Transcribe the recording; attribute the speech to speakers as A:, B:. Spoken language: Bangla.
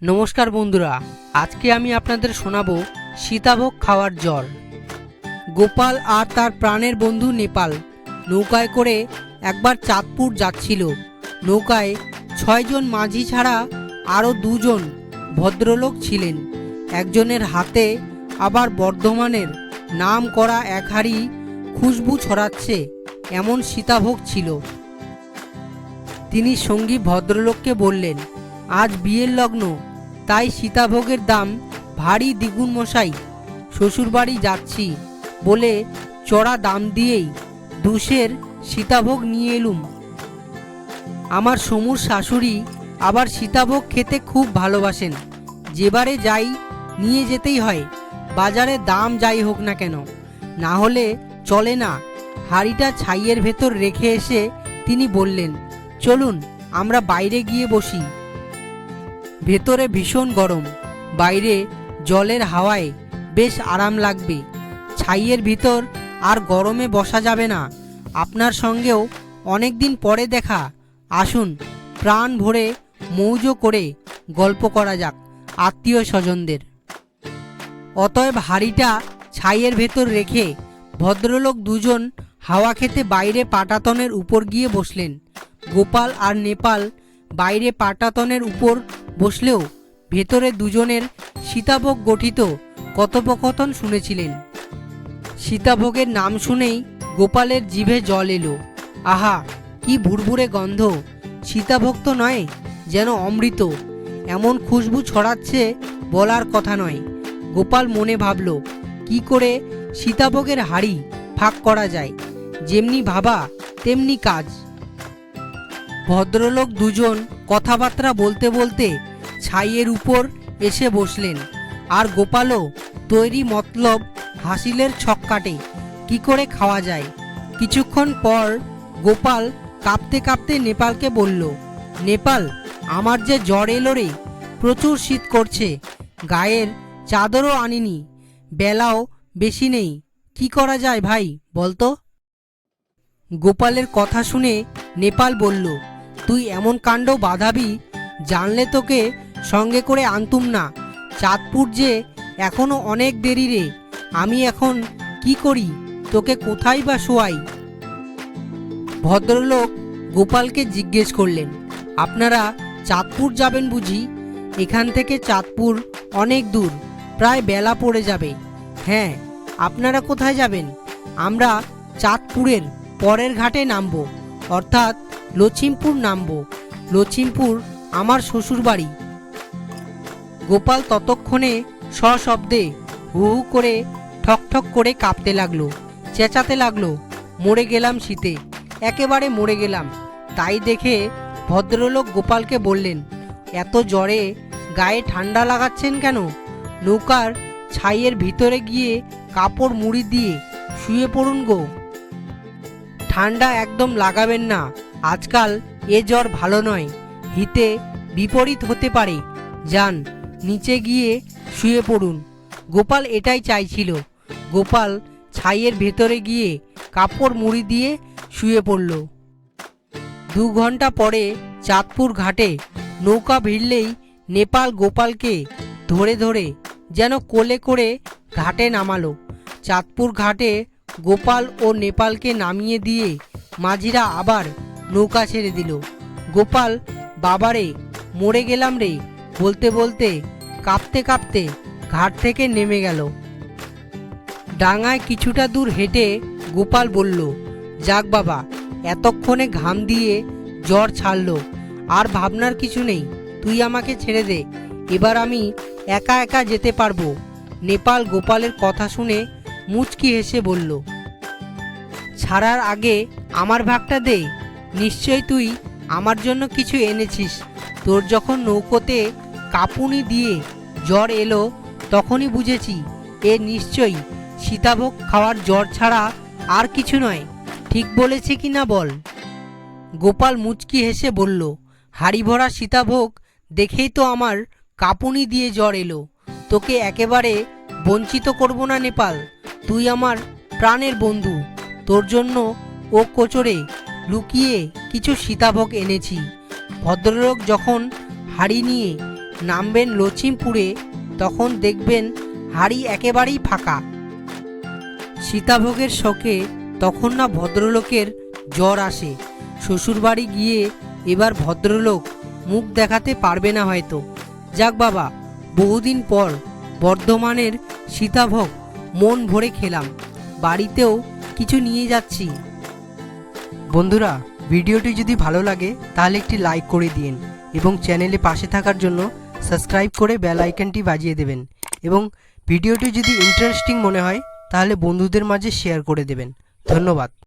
A: নমস্কার বন্ধুরা, আজকে আমি আপনাদের শোনাবো সীতাভোগ খাওয়ার জ্বর। গোপাল আর তার প্রাণের বন্ধু নেপাল নৌকায় করে একবার চাঁদপুর যাচ্ছিল। নৌকায় 6 জন মাঝি ছাড়া আরও 2 জন ভদ্রলোক ছিলেন। একজনের হাতে আবার বর্ধমানের নাম করা এক হাঁড়ি খুশবু ছড়াচ্ছে এমন সীতাভোগ ছিল। তিনি সঙ্গী ভদ্রলোককে বললেন, আজ বিয়ের লগ্ন, তাই সীতাভোগের দাম ভারী দ্বিগুণ মশাই। শ্বশুরবাড়ি যাচ্ছি বলে চড়া দাম দিয়েই 2 সীতাভোগ নিয়ে এলুম। আমার সমুর শাশুড়ি আবার সীতাভোগ খেতে খুব ভালোবাসেন। যেবারে যাই নিয়ে যেতেই হয়, বাজারে দাম যাই হোক না কেন, না হলে চলে না। হাঁড়িটা ছাইয়ের ভেতর রেখে এসে তিনি বললেন, চলুন আমরা বাইরে গিয়ে বসি। ভেতরে ভীষণ গরম, বাইরে জলের হাওয়ায় বেশ আরাম লাগবে। ছাইয়ের ভিতর আর গরমে বসা যাবে না। আপনার সঙ্গেও অনেক দিন পরে দেখা, আসুন প্রাণ ভরে মৌজো করে গল্প করা যাক আত্মীয় স্বজনদের। অতএব হাঁড়িটা ছাইয়ের ভেতর রেখে ভদ্রলোক 2 জন হাওয়া খেতে বাইরে পাটাতনের উপর গিয়ে বসলেন। গোপাল আর নেপাল বাইরে পাটাতনের উপর বসলেও ভেতরে 2 জনের সীতাভোগ গঠিত কথোপকথন শুনেছিলেন। সীতাভোগের নাম শুনেই গোপালের জিভে জল এলো। আহা, কি ভুরভুরে গন্ধ! সীতাভোগ তো নয়, যেন অমৃত। এমন খুশবু ছড়াচ্ছে বলার কথা নয়। গোপাল মনে ভাবল, কি করে সীতাভোগের হাঁড়ি ফাঁক করা যায়। যেমনি ভাবা তেমনি কাজ। ভদ্রলোক 2 জন কথাবার্তা বলতে বলতে ছাইয়ের উপর এসে বসলেন। আর গোপালও তৈরি মতলব হাসিলের ছক কাটে কি করে খাওয়া যায়। কিছুক্ষণ পর গোপাল কাঁপতে কাঁপতে নেপালকে বলল, নেপাল, আমার যে জ্বর এলো রে, প্রচুর শীত করছে, গায়ের চাদরও আনিনি, বেলাও বেশি নেই, কি করা যায় ভাই বলতো। গোপালের কথা শুনে নেপাল বলল, তুই এমন কাণ্ড বাঁধাবি, জানলে তোকে সঙ্গে করে আনতুম না। চাঁদপুর যে এখনো অনেক দেরি রে, আমি এখন কি করি, তোকে কোথায় বা শোয়াই। ভদ্রলোক গোপালকে জিজ্ঞেস করলেন, আপনারা চাঁদপুর যাবেন বুঝি? এখান থেকে চাঁদপুর অনেক দূর, প্রায় বেলা পড়ে যাবে। হ্যাঁ, আপনারা কোথায় যাবেন? আমরা চাঁদপুরের পরের ঘাটে নামবো, অর্থাৎ লছিমপুর নামবো। লছিমপুর আমার শ্বশুরবাড়ি। গোপাল ততক্ষণে সশব্দে হু হু করে ঠক ঠক করে কাঁপতে লাগলো, চেঁচাতে লাগলো, মরে গেলাম শীতে, একেবারে মরে গেলাম। তাই দেখে ভদ্রলোক গোপালকে বললেন, এত জ্বরে গায়ে ঠান্ডা লাগাচ্ছেন কেন? নৌকার ছাইয়ের ভিতরে গিয়ে কাপড় মুড়ি দিয়ে শুয়ে পড়ুন গো। ঠান্ডা একদম লাগাবেন না, আজকাল এ জ্বর ভালো নয়, হিতে বিপরীত হতে পারে। যান, নিচে গিয়ে শুয়ে পড়ুন। গোপাল এটাই চাইছিল। গোপাল ছাইয়ের ভেতরে গিয়ে কাপড় মুড়ি দিয়ে শুয়ে পড়ল। 2 ঘন্টা পরে চাঁদপুর ঘাটে নৌকা ভিড়লেই নেপাল গোপালকে ধরে ধরে যেন কোলে করে ঘাটে নামালো। চাঁদপুর ঘাটে গোপাল ও নেপালকে নামিয়ে দিয়ে মাঝিরা আবার নৌকা ছেড়ে দিল। গোপাল বাবারে মরে গেলাম রে বলতে বলতে কাঁপতে কাঁপতে ঘাট থেকে নেমে গেল। ডাঙায় কিছুটা দূর হেঁটে গোপাল বলল, যাক বাবা, এতক্ষণে ঘাম দিয়ে জ্বর ছাড়লো, আর ভাবনার কিছু নেই, তুই আমাকে ছেড়ে দে, এবার আমি একা একা যেতে পারবো। নেপাল গোপালের কথা শুনে মুচকি হেসে বলল, ছাড়ার আগে আমার ভাগটা দে, নিশ্চয় তুই আমার জন্য কিছু এনেছিস। তোর যখন নৌকোতে কাঁপুনি দিয়ে জ্বর এলো, তখনই বুঝেছি এ নিশ্চয়ই সীতাভোগ খাওয়ার জ্বর ছাড়া আর কিছু নয়। ঠিক বলেছে কি না বল? গোপাল মুচকি হেসে বলল, হাড়ি ভরা সীতাভোগ দেখেই তো আমার কাঁপুনি দিয়ে জ্বর এলো। তোকে একেবারে বঞ্চিত করব না নেপাল, তুই আমার প্রাণের বন্ধু। তোর জন্য ও কোচরে লুকিয়ে কিছু সীতাভোগ এনেছি। ভদ্রলোক যখন হাড়ি নিয়ে নামবেন লছিমপুরে, তখন দেখবেন হাড়ি একেবারেই ফাঁকা। সীতাভোগের শোকে তখন না ভদ্রলোকের জ্বর আসে। শ্বশুরবাড়ি গিয়ে এবার ভদ্রলোক মুখ দেখাতে পারবে না হয়তো। যাক বাবা, বহুদিন পর বর্ধমানের সীতাভোগ মন ভরে খেলাম, বাড়িতেও কিছু নিয়ে যাচ্ছি। বন্ধুরা, ভিডিওটি যদি ভালো লাগে তাহলে একটি লাইক করে দিন এবং চ্যানেলে পাশে থাকার জন্য সাবস্ক্রাইব করে বেল আইকনটি বাজিয়ে দেবেন এবং ভিডিওটি যদি ইন্টারেস্টিং মনে হয় তাহলে বন্ধুদের মাঝে শেয়ার করে দেবেন। ধন্যবাদ।